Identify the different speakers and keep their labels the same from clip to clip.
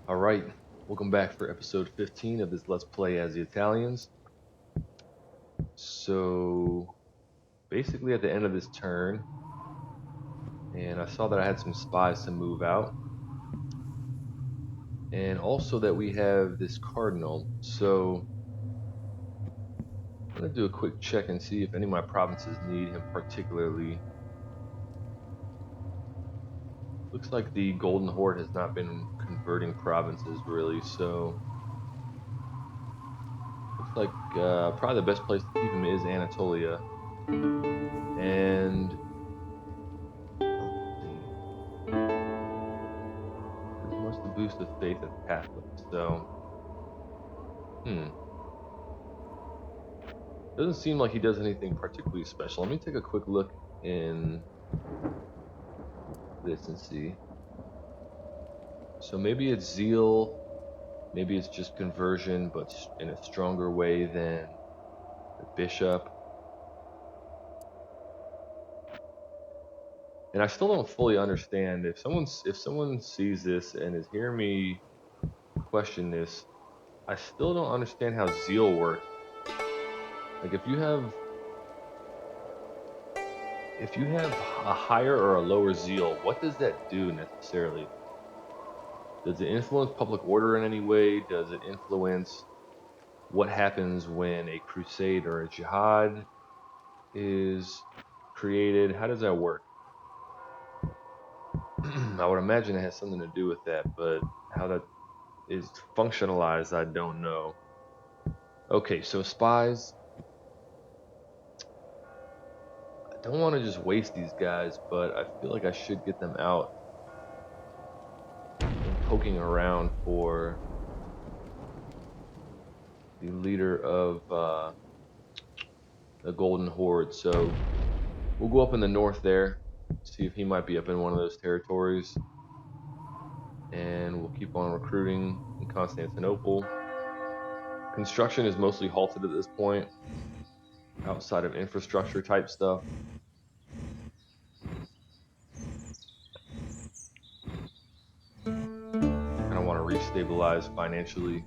Speaker 1: Alright, welcome back for episode 15 of this Let's Play as the Italians. So, basically at the end of this turn, and I saw that I had some spies to move out, and also that we have this cardinal. So, I'm going to do a quick check and see if any of my provinces need him particularly. Looks like the Golden Horde has not been converting provinces really, so looks like probably the best place to keep him is Anatolia. And let's see. This must boost the faith of Catholics. So, hmm. Doesn't seem like he does anything particularly special. Let me take a quick look in this and see. So maybe it's zeal, maybe it's just conversion, but in a stronger way than the bishop. And I still don't fully understand if someone sees this and is hearing me question this. I still don't understand how zeal works. Like if you have a higher or a lower zeal, what does that do necessarily? Does it influence public order in any way? Does it influence what happens when a crusade or a jihad is created? How does that work? I would imagine it has something to do with that, but how that is functionalized, I don't know. Okay, so spies. I don't want to just waste these guys, but I feel like I should get them out and poking around for the leader of the Golden Horde. So we'll go up in the north there, see if he might be up in one of those territories, and we'll keep on recruiting in Constantinople. Construction is mostly halted at this point, outside of infrastructure type stuff. Kind of want to restabilize financially.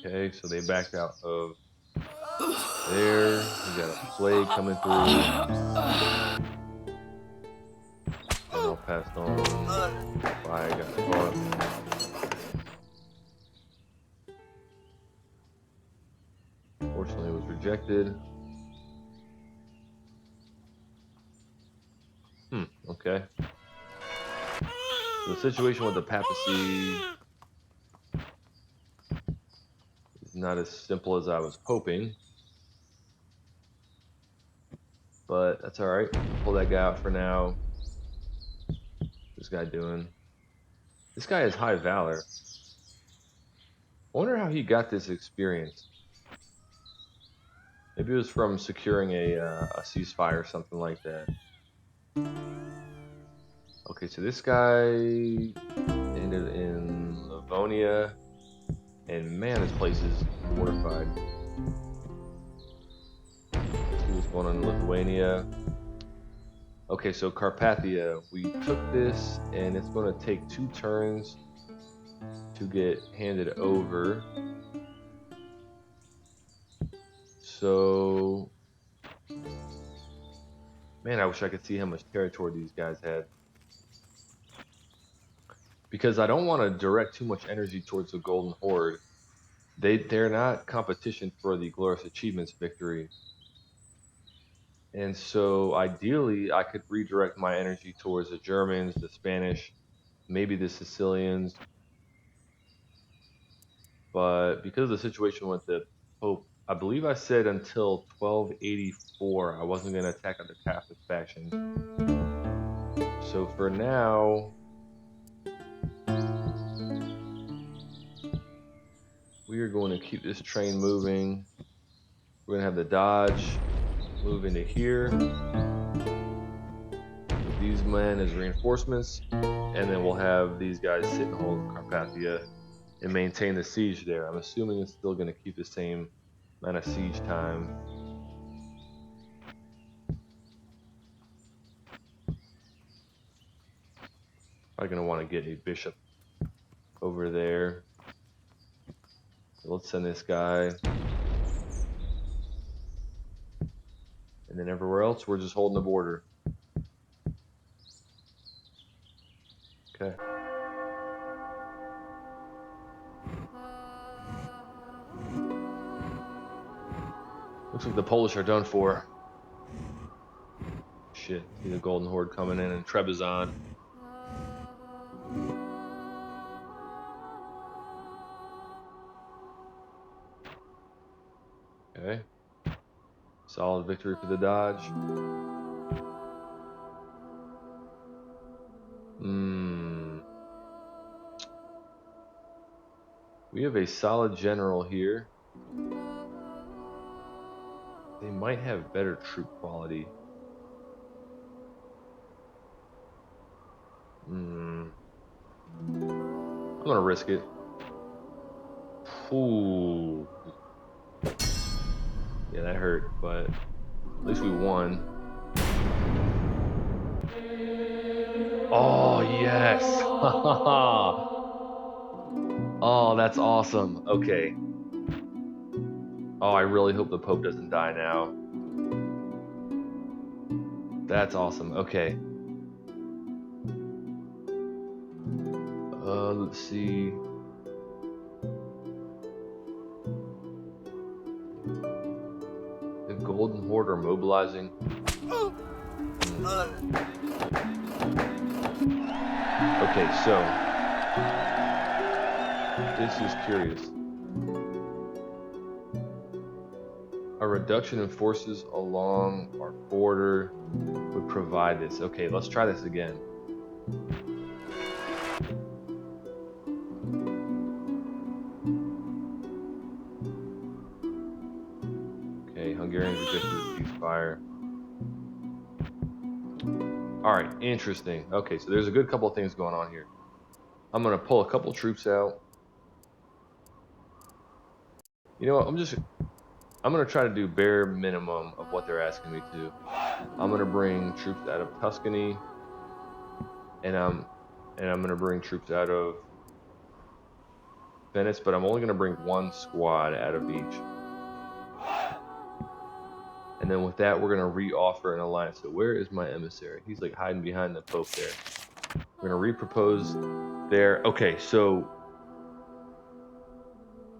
Speaker 1: Okay, so they backed out of there. We got a plague coming through. General passed on. Spy got caught. Fortunately, it was rejected. Okay. So the situation with the papacy is not as simple as I was hoping, but that's all right. Pull that guy out for now. What's this guy doing? This guy has high valor. I wonder how he got this experience. Maybe it was from securing a ceasefire or something like that. Okay, so this guy ended in Livonia, and man, this place is fortified. Let's see what's going on in Lithuania. Okay, so Carpathia, we took this, and it's going to take 2 turns to get handed over. So, man, I wish I could see how much territory these guys had. Because I don't want to direct too much energy towards the Golden Horde. They're not competition for the Glorious Achievements victory. And so ideally I could redirect my energy towards the Germans, the Spanish, maybe the Sicilians. But because of the situation with the Pope, I believe I said until 1284 I wasn't going to attack the Catholic factions. So for now, we are going to keep this train moving. We're going to have the Dodge move into here with these men as reinforcements, and then we'll have these guys sit and hold Carpathia and maintain the siege there. I'm assuming it's still going to keep the same amount of siege time. Probably going to want to get a bishop over there. So let's send this guy. And then everywhere else, we're just holding the border. Okay. Looks like the Polish are done for. Shit, see the Golden Horde coming in and Trebizond. Okay. Solid victory for the Dodge. We have a solid general here. They might have better troop quality. I'm gonna risk it. Ooh. Yeah, that hurt, but at least we won. Oh, yes. Oh, that's awesome. Okay. Oh, I really hope the Pope doesn't die now. That's awesome. Okay. Let's see. The Golden Horde are mobilizing. Okay, so this is curious. A reduction in forces along our border would provide this. Okay, let's try this again. Okay, Hungarians rejected the ceasefire. Alright, interesting. Okay, so there's a good couple of things going on here. I'm going to pull a couple troops out. You know what, I'm going to try to do bare minimum of what they're asking me to. I'm going to bring troops out of Tuscany, and I'm going to bring troops out of Venice, but I'm only going to bring one squad out of each. And then with that, we're going to re-offer an alliance. So where is my emissary? He's like hiding behind the Pope there. We're going to re-propose there. Okay, so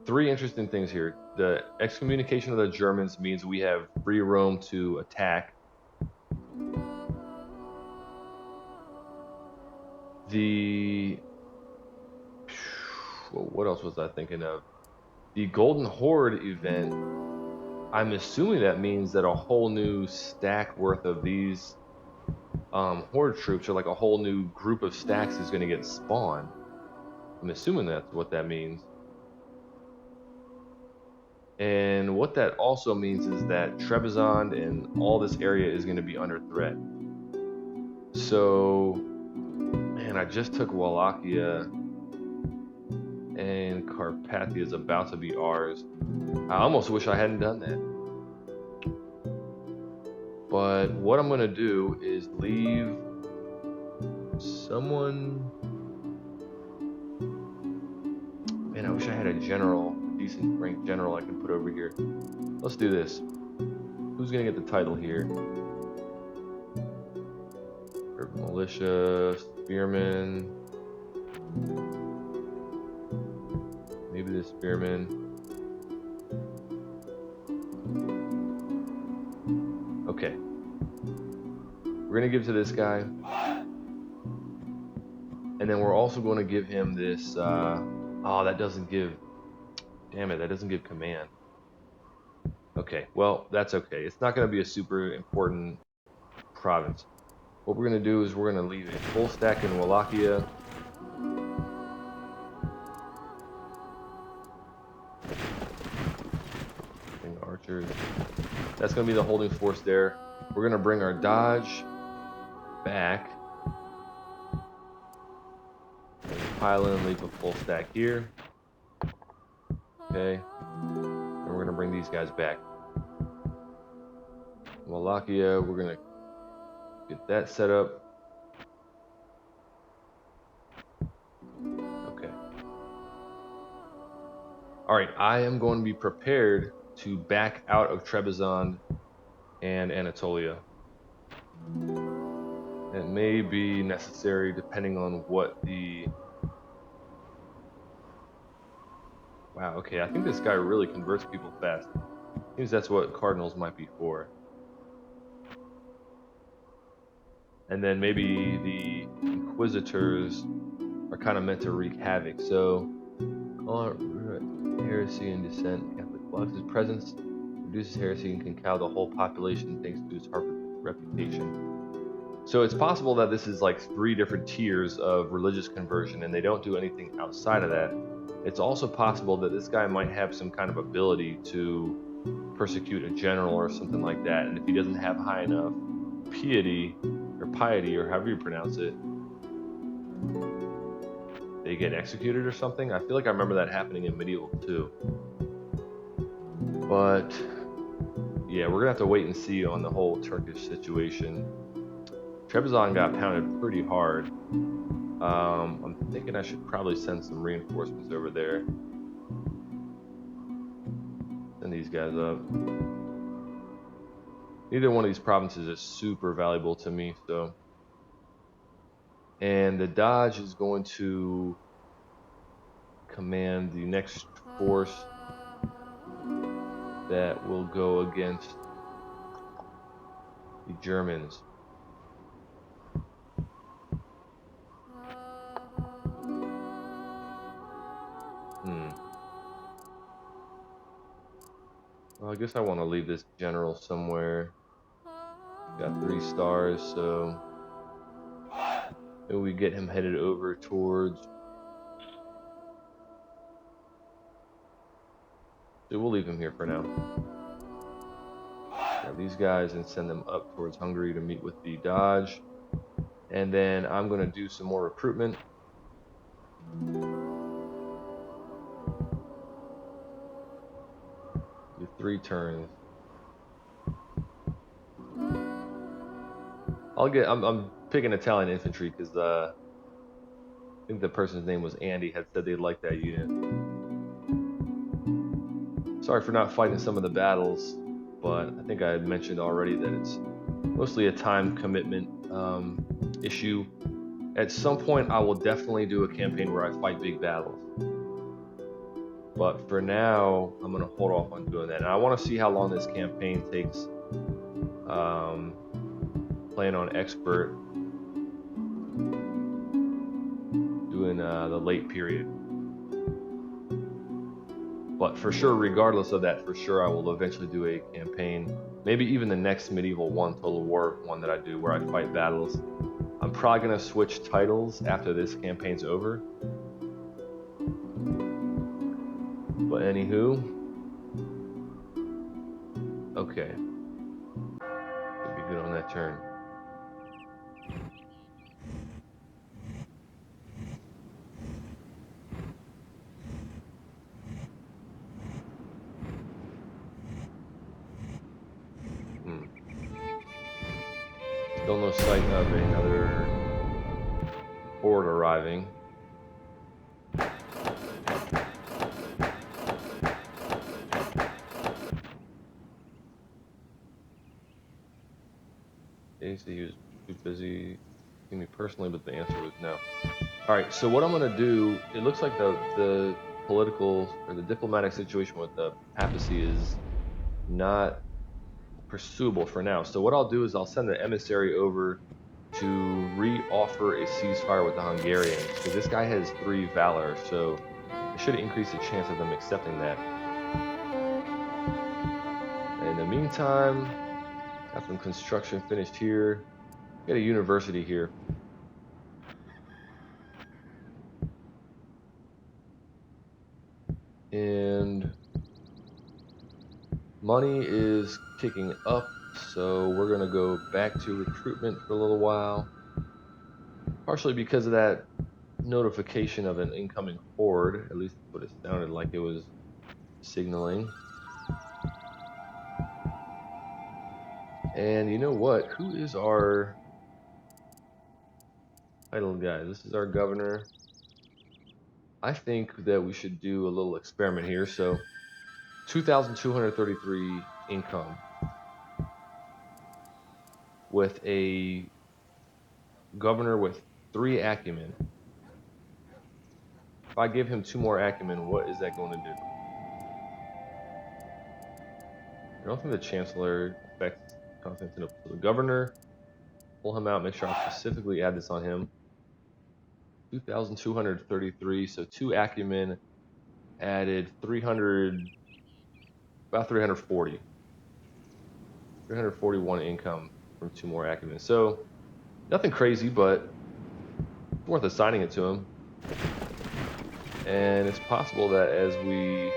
Speaker 1: 3 interesting things here. The excommunication of the Germans means we have free roam to attack. What else was I thinking of? The Golden Horde event, I'm assuming that means that a whole new stack worth of these Horde troops, or like a whole new group of stacks, is going to get spawned. I'm assuming that's what that means. And what that also means is that Trebizond and all this area is going to be under threat. So, man, I just took Wallachia, and Carpathia is about to be ours. I almost wish I hadn't done that. But what I'm going to do is leave someone... Man, I wish I had a general, a decent ranked general I can put over here. Let's do this. Who's going to get the title here? Militia, Spearman. Maybe the Spearman. Okay. We're going to give to this guy. And then we're also going to give him this... oh, that doesn't give... Damn it, that doesn't give command. Okay, well, that's okay. It's not going to be a super important province. What we're going to do is we're going to leave a full stack in Wallachia. Archers. That's going to be the holding force there. We're going to bring our Dodge back. Pile in and leave a full stack here. Okay. And we're going to bring these guys back. Wallachia, we're going to get that set up. Alright, I am going to be prepared to back out of Trebizond and Anatolia. It may be necessary depending on what the... Wow, okay, I think this guy really converts people fast. Seems that's what cardinals might be for. And then maybe the inquisitors are kind of meant to wreak havoc. So, heresy and dissent, Catholic Flux's presence reduces heresy and can cow the whole population thanks to his reputation. So it's possible that this is like 3 different tiers of religious conversion and they don't do anything outside of that. It's also possible that this guy might have some kind of ability to persecute a general or something like that, and if he doesn't have high enough piety, or however you pronounce it, they get executed or something. I feel like I remember that happening in Medieval too. But yeah, we're gonna have to wait and see on the whole Turkish situation. Trebizond got pounded pretty hard. I'm thinking I should probably send some reinforcements over there. Send these guys up. Neither one of these provinces is super valuable to me, so. And the Doge is going to command the next force that will go against the Germans. Well, I guess I want to leave this general somewhere. Got 3 stars, so maybe we get him headed over towards... So we'll leave him here for now. Grab these guys and send them up towards Hungary to meet with the Doge. And then I'm going to do some more recruitment. Do 3 turns. I'm picking Italian infantry because I think the person's name was Andy, had said they liked that unit. Sorry for not fighting some of the battles, but I think I had mentioned already that it's mostly a time commitment issue. At some point, I will definitely do a campaign where I fight big battles. But for now, I'm going to hold off on doing that. And I want to see how long this campaign takes. Playing on expert, doing the late period. But for sure, regardless of that, for sure I will eventually do a campaign. Maybe even the next Medieval 1 Total War one that I do where I fight battles. I'm probably going to switch titles after this campaign's over. But anywho. Okay. Should be good on that turn. Still no sight of another horde arriving. He was too busy seeing me personally, but the answer was no. Alright, so what I'm going to do, it looks like the political or the diplomatic situation with the papacy is not pursuable for now. So what I'll do is I'll send an emissary over to re-offer a ceasefire with the Hungarians, because this guy has 3 valor, so it should increase the chance of them accepting that. In the meantime, got some construction finished here. Got a university here. And money is kicking up, so we're going to go back to recruitment for a little while. Partially because of that notification of an incoming horde, at least what it sounded like it was signaling. And you know what? Who is our idle guy? This is our governor. I think that we should do a little experiment here. So 2,233 income with a governor with 3 acumen. If I give him 2 more acumen, what is that going to do? I don't think the chancellor affects Constantinople. So the governor, pull him out, make sure I specifically add this on him. 2,233, so 2 acumen added 300, about 340. 341 income from 2 more acumen. So nothing crazy, but worth assigning it to him. And it's possible that as we,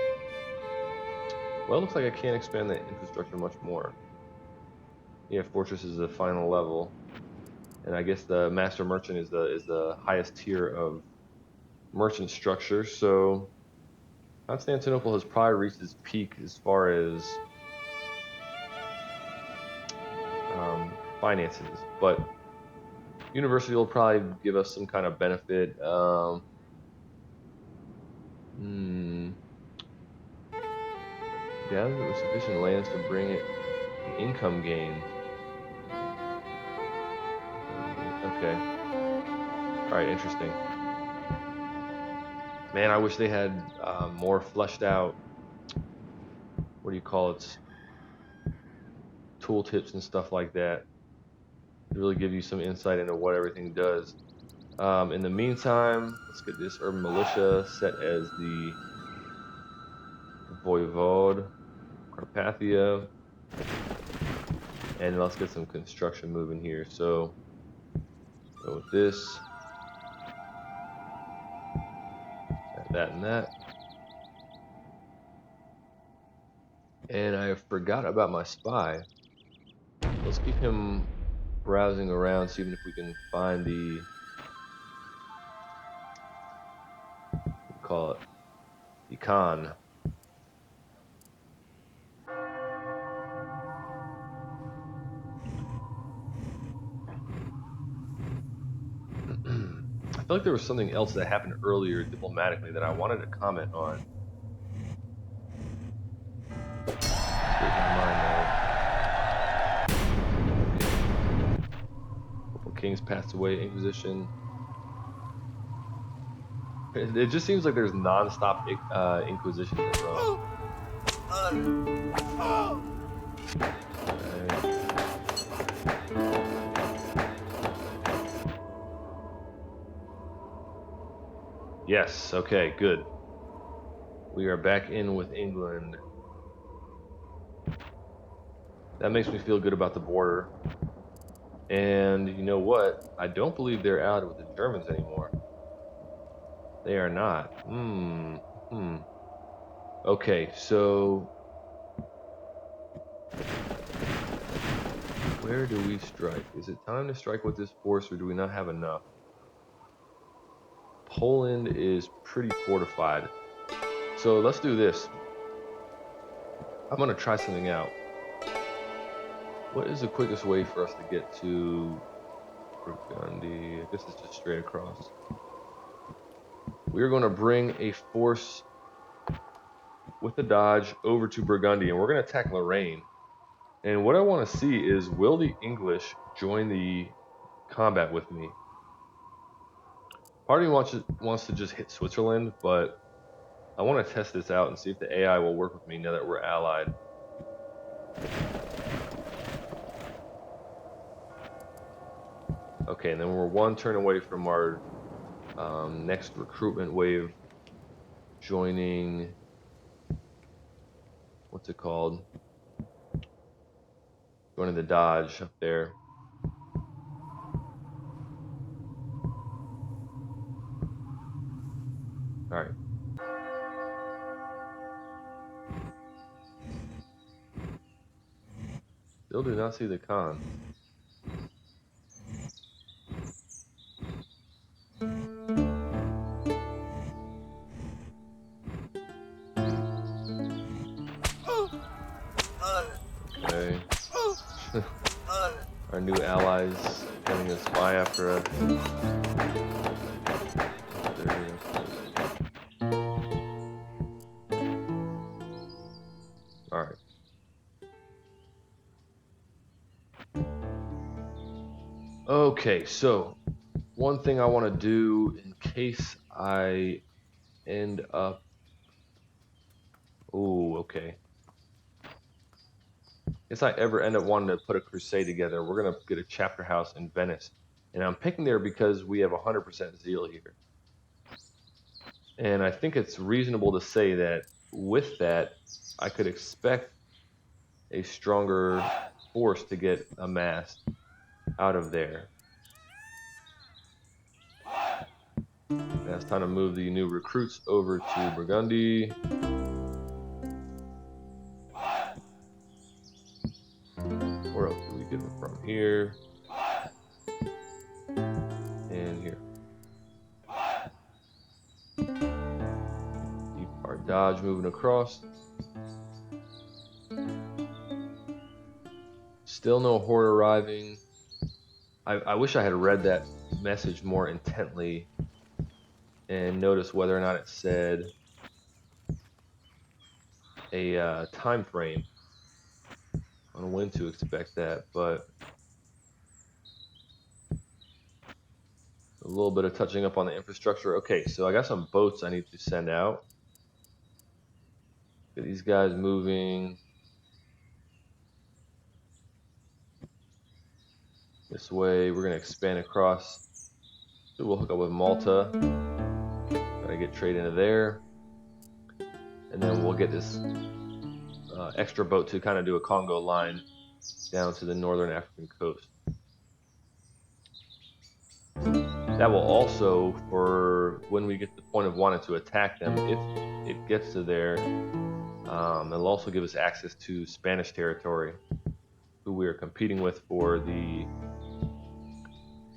Speaker 1: well, it looks like I can't expand the infrastructure much more. Yeah, fortress is the final level, and I guess the master merchant is the highest tier of merchant structure. So Constantinople has probably reached its peak as far as finances, but university will probably give us some kind of benefit. Gather with sufficient lands to bring it income gain. Okay. Alright, interesting. Man, I wish they had more fleshed out, what do you call it, tooltips and stuff like that to really give you some insight into what everything does. In the meantime, let's get this urban militia set as the voivode, Carpathia, and let's get some construction moving here. So, go with this, that, and that. And I forgot about my spy. Let's keep him browsing around, seeing if we can find the, call it, the Khan. I feel like there was something else that happened earlier diplomatically that I wanted to comment on. Couple kings passed away, Inquisition. It just seems like there's non-stop Inquisition in Rome. Yes, okay, good. We are back in with England. That makes me feel good about the border. And you know what? I don't believe they're allied with the Germans anymore. They are not. Okay, so where do we strike? Is it time to strike with this force, or do we not have enough? Poland is pretty fortified. So let's do this. I'm going to try something out. What is the quickest way for us to get to Burgundy? I guess it's just straight across. We're going to bring a force with the Dodge over to Burgundy, and we're going to attack Lorraine. And what I want to see is, will the English join the combat with me? Part of me wants to just hit Switzerland, but I want to test this out and see if the AI will work with me now that we're allied. Okay, and then we're 1 turn away from our next recruitment wave joining, what's it called? Joining the Dodge up there. Alright. Still do not see the Khan. Okay. Our new allies getting a spy after us. Okay, so one thing I want to do in case I end up... Oh, okay. If I ever end up wanting to put a crusade together, we're going to get a chapter house in Venice. And I'm picking there because we have 100% zeal here. And I think it's reasonable to say that with that, I could expect a stronger force to get amassed out of there. Now it's time to move the new recruits over to Burgundy. Where else do we get them from? Here. And here. Keep our dodge moving across. Still no horde arriving. I wish I had read that message more intently and noticed whether or not it said a time frame on when to expect that, but a little bit of touching up on the infrastructure. Okay, so I got some boats I need to send out. Get these guys moving this way. We're gonna expand across. So we'll hook up with Malta. Gotta get trade into there, and then we'll get this extra boat to kind of do a Congo line down to the northern African coast. That will also, for when we get to the point of wanting to attack them, if it gets to there, it'll also give us access to Spanish territory, who we are competing with for the,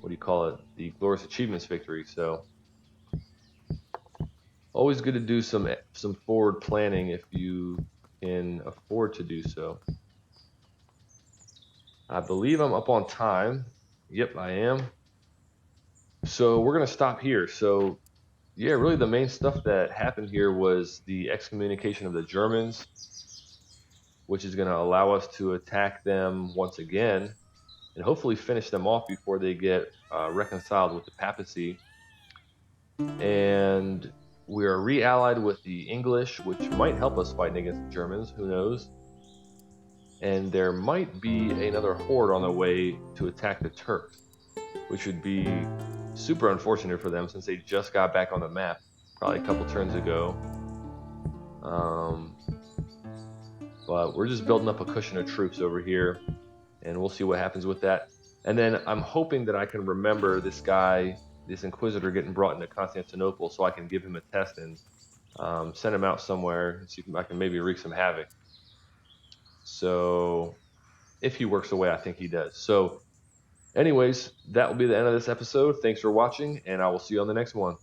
Speaker 1: what do you call it, the Glorious Achievements victory. So always good to do some forward planning if you can afford to do so. I believe I'm up on time. Yep, I am. So we're going to stop here. So yeah, really the main stuff that happened here was the excommunication of the Germans, which is going to allow us to attack them once again and hopefully finish them off before they get reconciled with the papacy. And we are re-allied with the English, which might help us fighting against the Germans, who knows. And there might be another horde on the way to attack the Turks, which would be super unfortunate for them since they just got back on the map probably a couple turns ago. But we're just building up a cushion of troops over here, and we'll see what happens with that. And then I'm hoping that I can remember this guy, this Inquisitor, getting brought into Constantinople, so I can give him a test and send him out somewhere and see if I can maybe wreak some havoc. So if he works the way I think he does. So anyways, that will be the end of this episode. Thanks for watching, and I will see you on the next one.